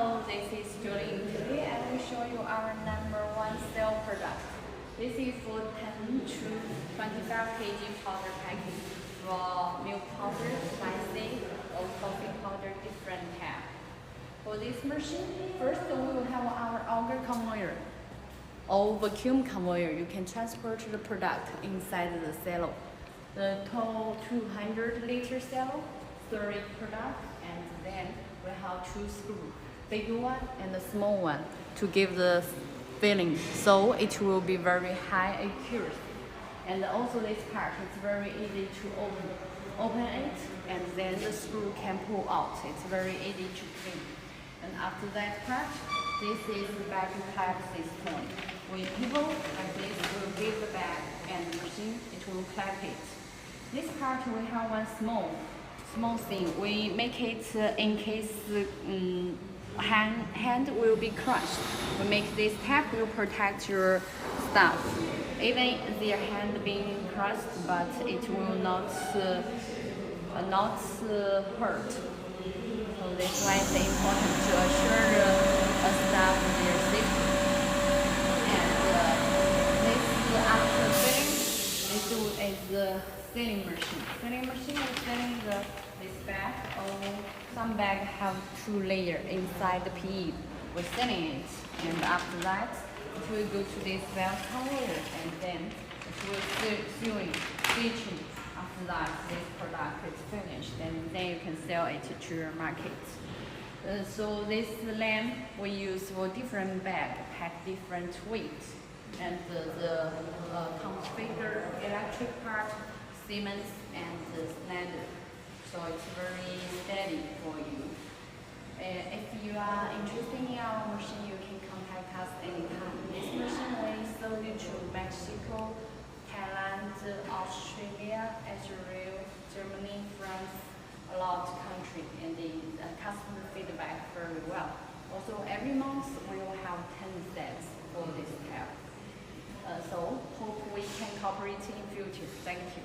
Hello, this is Julie. Today I will show you our #1 sale product. This is for 10 to 25 kg powder package. Raw milk powder, spicy, or coffee powder, different type. For this machine, first we will have our auger conveyor or vacuum conveyor. You can transport the product inside the silo. The total 200 liter silo, 30 product, and then we have 2 screws, big one and a small one, to give the filling, so it will be very high accuracy. And also this part is very easy to open it, and then the screw can pull out. It's very easy to clean. And after that part, this is the bag type system. When people like this will give the bag and the machine, it will clap it. This part we have one small thing. We make it in case hand will be crushed. We make this tap will protect your stuff. Even their hand being crushed, but it will not hurt. So that's why it's important to assure the staff their safety. And this after filling, this is the filling machine. Filling machine is filling this bag. Some bags have 2 layers inside the PE. We're filling it, and after that, it will go to this valve conveyor, and then it will stitching. After that, this product is finished, and then you can sell it to your market. So this lamp we use for different bag, pack different weight, and the configure electric part, Siemens and the Schneider. So it's very steady for you. If you are interested in our machine, you can contact us anytime. This machine we sold it to Mexico, Thailand, Australia, Israel, Germany, France, a lot of countries, and the customer feedback very well. Also, every month we will have 10 sets for this tab. So hope we can cooperate in future. Thank you.